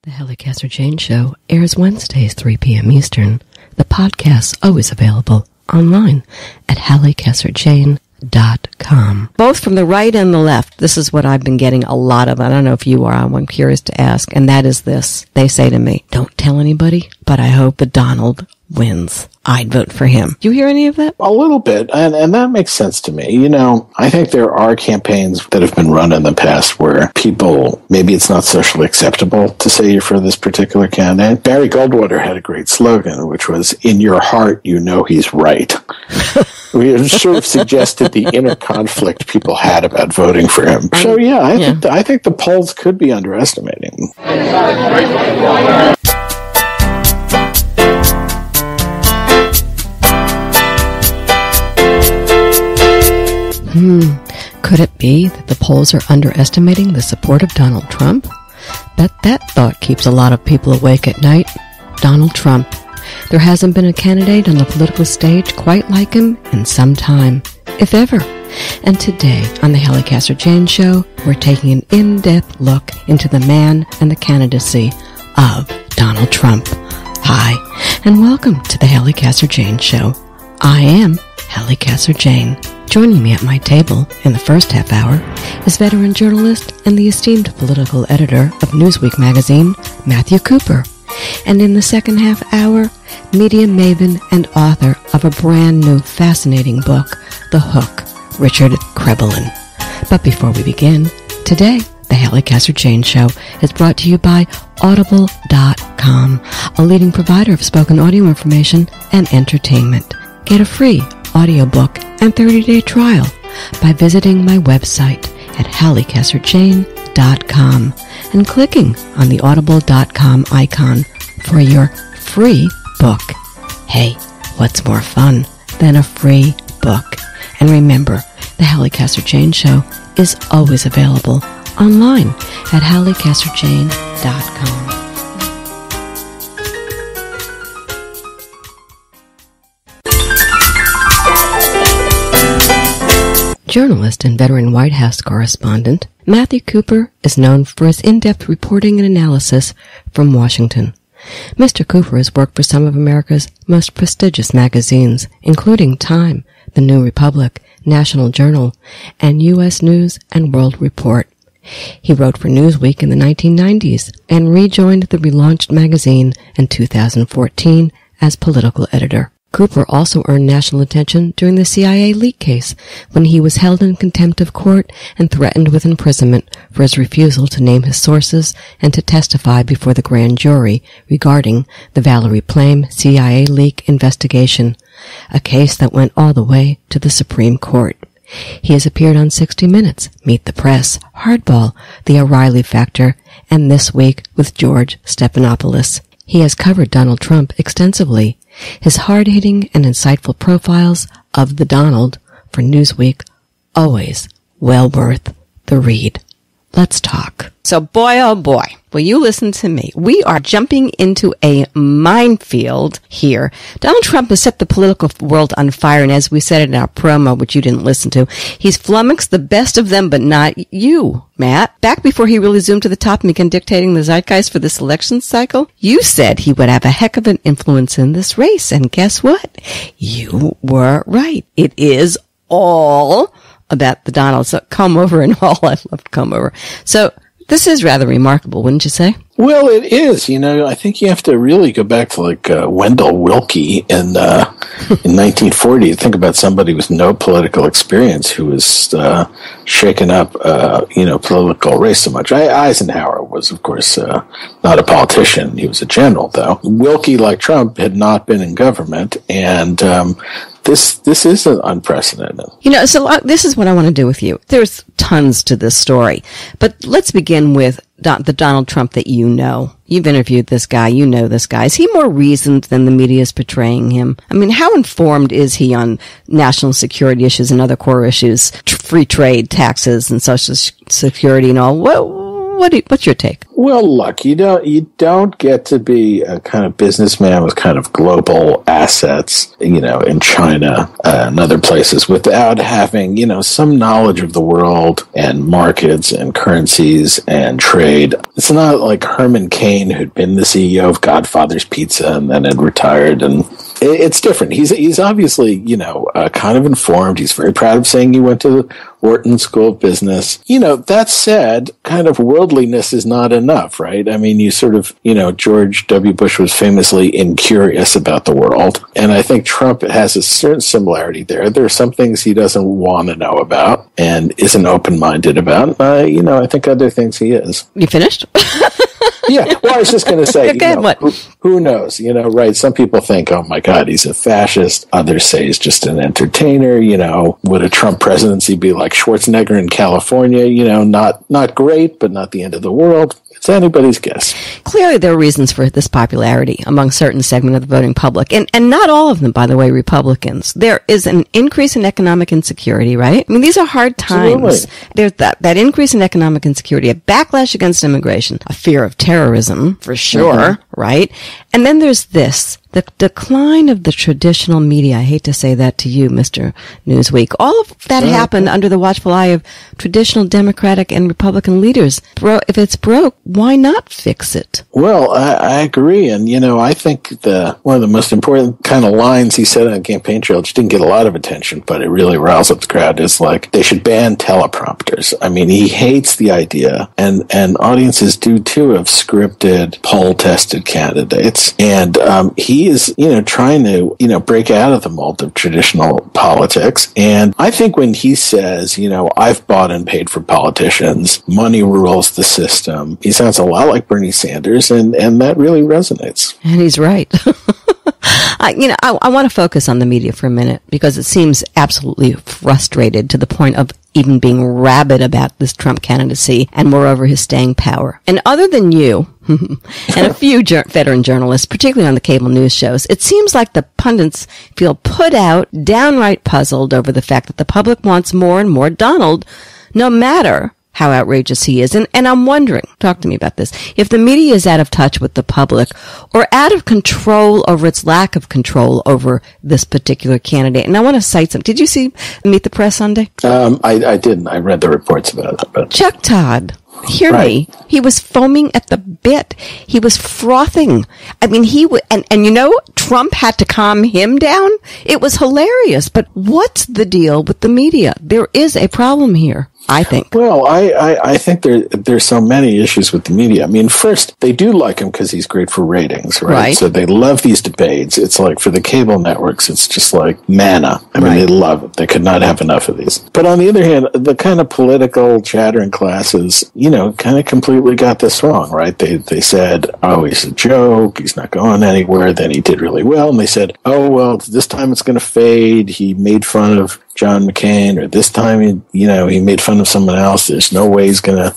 The Halli Casser Jane Show airs Wednesdays, 3 p.m. Eastern. The podcast's always available online at hallicasserjane.com. Both from the right and the left, this is what I've been getting a lot of. I don't know if you are. I'm curious to ask, and that is this. They say to me, don't tell anybody, but I hope that Donald wins. I'd vote for him. Do you hear any of that? A little bit, and that makes sense to me. You know, I think there are campaigns that have been run in the past where people, maybe it's not socially acceptable to say you're for this particular candidate. Barry Goldwater had a great slogan, which was, in your heart, you know he's right. We sort of suggested the inner conflict people had about voting for him. So, I think the polls could be underestimating. Could it be that the polls are underestimating the support of Donald Trump? Bet that thought keeps a lot of people awake at night. Donald Trump. There hasn't been a candidate on the political stage quite like him in some time, if ever. And today, on the Halli Casser Jane Show, we're taking an in-depth look into the man and the candidacy of Donald Trump. Hi, and welcome to the Halli Casser Jane Show. I am Halli Casser Jane. Joining me at my table in the first half hour is veteran journalist and the esteemed political editor of Newsweek magazine, Matthew Cooper. And in the second half hour, media maven and author of a brand new fascinating book, The Hook, Richard Krebelin. But before we begin, today, the Halli Casser Jane Show is brought to you by Audible.com, a leading provider of spoken audio information and entertainment. Get a free audiobook and 30-day trial by visiting my website at hallicasserjane.com and clicking on the audible.com icon for your free book. Hey, what's more fun than a free book? And remember, the Halli Casser Jane Show is always available online at hallicasserjane.com. Journalist and veteran White House correspondent, Matthew Cooper is known for his in-depth reporting and analysis from Washington. Mr. Cooper has worked for some of America's most prestigious magazines, including Time, The New Republic, National Journal, and U.S. News and World Report. He wrote for Newsweek in the 1990s and rejoined the relaunched magazine in 2014 as political editor. Cooper also earned national attention during the CIA leak case when he was held in contempt of court and threatened with imprisonment for his refusal to name his sources and to testify before the grand jury regarding the Valerie Plame CIA leak investigation, a case that went all the way to the Supreme Court. He has appeared on 60 Minutes, Meet the Press, Hardball, The O'Reilly Factor, and This Week with George Stephanopoulos. He has covered Donald Trump extensively. His hard-hitting and insightful profiles of the Donald for Newsweek always well worth the read. Let's talk. So boy, oh boy, will you listen to me. We are jumping into a minefield here. Donald Trump has set the political world on fire, and as we said in our promo, which you didn't listen to, he's flummoxed the best of them, but not you, Matt. Back before he really zoomed to the top and began dictating the zeitgeist for this election cycle, you said he would have a heck of an influence in this race, and guess what? You were right. It is all about the Donald. So come over and all. I love to come over. So this is rather remarkable, wouldn't you say? Well, it is. You know, I think you have to really go back to like Wendell Willkie in 1940 to think about somebody with no political experience who was shaking up, political race so much. Eisenhower was, of course, not a politician. He was a general, though. Willkie, like Trump, had not been in government, and This is unprecedented. You know, so this is what I want to do with you. There's tons to this story, but let's begin with the Donald Trump that you know. You've interviewed this guy. You know this guy. Is he more reasoned than the media is portraying him? I mean, how informed is he on national security issues and other core issues, free trade, taxes, and social security and all? What's your take? Well, look, you don't get to be a kind of businessman with kind of global assets, in China and other places without having, some knowledge of the world and markets and currencies and trade. It's not like Herman Cain, who'd been the CEO of Godfather's Pizza and then had retired, and it's different. He's obviously, kind of informed. He's very proud of saying he went to the Wharton School of Business. That said, kind of worldliness is not enough, right? I mean, you sort of, George W. Bush was famously incurious about the world. And I think Trump has a certain similarity there. There are some things he doesn't want to know about and isn't open-minded about. I think other things he is. You finished? Yeah, well, I was just going to say, okay, who knows, right? Some people think, oh my God, he's a fascist. Others say he's just an entertainer. Would a Trump presidency be like Schwarzenegger in California? Not great, but not the end of the world. It's anybody's guess. Clearly, there are reasons for this popularity among certain segment of the voting public, and not all of them, by the way, Republicans. There is an increase in economic insecurity, right? I mean, these are hard times. Absolutely. There's that increase in economic insecurity, a backlash against immigration, a fear of terrorism, for sure, right? And then there's this. The decline of the traditional media. I hate to say that to you, Mr. Newsweek. All of that happened under the watchful eye of traditional Democratic and Republican leaders. If it's broke, why not fix it? Well, I agree. And, I think one of the most important kind of lines he said on the campaign trail, which didn't get a lot of attention, but it really riles up the crowd, is like, they should ban teleprompters. I mean, he hates the idea, and audiences do too, of scripted, poll-tested candidates. And he is, trying to, break out of the mold of traditional politics. And I think when he says, I've bought and paid for politicians, money rules the system, he sounds a lot like Bernie Sanders, and that really resonates. And he's right. I want to focus on the media for a minute because it seems absolutely frustrated to the point of even being rabid about this Trump candidacy and moreover his staying power. And other than you and a few veteran journalists, particularly on the cable news shows, it seems like the pundits feel put out, downright puzzled over the fact that the public wants more and more Donald, no matter how outrageous he is. And I'm wondering, talk to me about this, if the media is out of touch with the public or out of control over its lack of control over this particular candidate. And I want to cite some. Did you see Meet the Press Sunday? I didn't. I read the reports about it. But Chuck Todd. Hear me. He was foaming at the bit. He was frothing. I mean, Trump had to calm him down. It was hilarious. But what's the deal with the media? There is a problem here, I think. Well, I think there's so many issues with the media. I mean, first, they do like him because he's great for ratings, right? So they love these debates. It's like for the cable networks, it's just like manna. I mean, they love it. They could not have enough of these. But on the other hand, the kind of political chattering classes, kind of completely got this wrong, right? They said, oh, he's a joke. He's not going anywhere. Then he did really well. And they said, oh, well, this time it's going to fade. He made fun of John McCain, or this time, he made fun of someone else. There's no way he's going to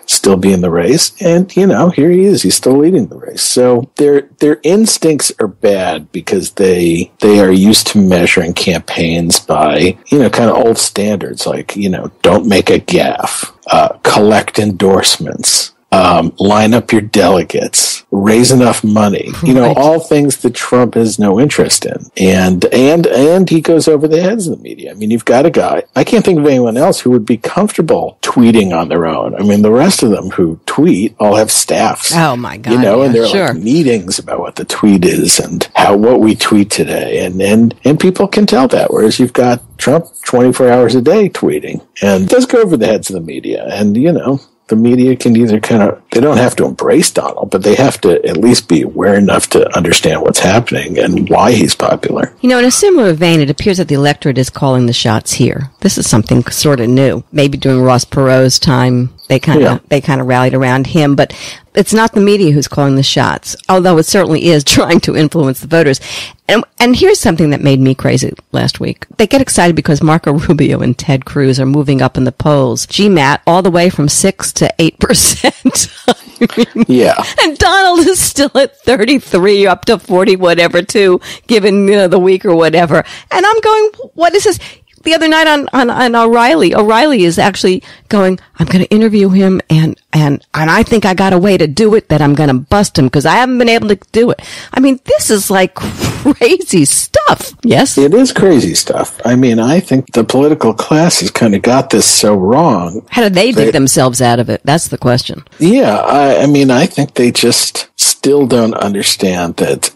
still be in the race. And, here he is. He's still leading the race. So their instincts are bad because they are used to measuring campaigns by, kind of old standards like, don't make a gaffe, collect endorsements, line up your delegates, raise enough money, all things that Trump has no interest in. And he goes over the heads of the media. I mean, you've got a guy, I can't think of anyone else who would be comfortable tweeting on their own. I mean, the rest of them who tweet all have staffs. Oh my God. And there are like meetings about what the tweet is and what we tweet today. And people can tell that. Whereas you've got Trump 24 hours a day tweeting, and it does go over the heads of the media. And, the media can either they don't have to embrace Donald, but they have to at least be aware enough to understand what's happening and why he's popular. In a similar vein, it appears that the electorate is calling the shots here. This is something sort of new. Maybe during Ross Perot's time, they kind of rallied around him, but it's not the media who's calling the shots, although it certainly is trying to influence the voters. And here's something that made me crazy last week. They get excited because Marco Rubio and Ted Cruz are moving up in the polls. GMAT all the way from 6 to 8%. Yeah. And Donald is still at 33 up to 40, whatever, too, given the week or whatever. And I'm going, what is this? The other night on O'Reilly is actually going, I'm going to interview him and and I think I got a way to do it that I'm going to bust him because I haven't been able to do it. I mean, this is like crazy stuff. Yes? It is crazy stuff. I mean, I think the political class has kind of got this so wrong. How do they dig themselves out of it? That's the question. Yeah, I mean, I think they just still don't understand that,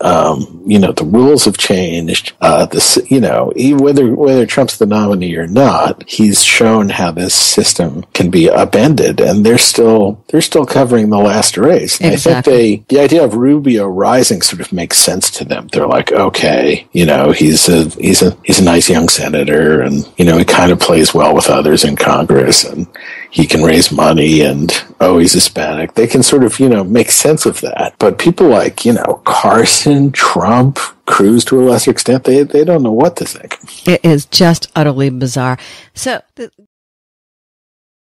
the rules have changed. Whether Trump's the nominee or not, he's shown how this system can be upended, and they're still covering the last race. And exactly. I think the idea of Rubio rising sort of makes sense to them. They're like, okay, he's a nice young senator, and he kind of plays well with others in Congress, and he can raise money, and he's Hispanic. They can sort of make sense of that. But people like Carson, Trump, Cruz to a lesser extent, they don't know what to think. It is just utterly bizarre. So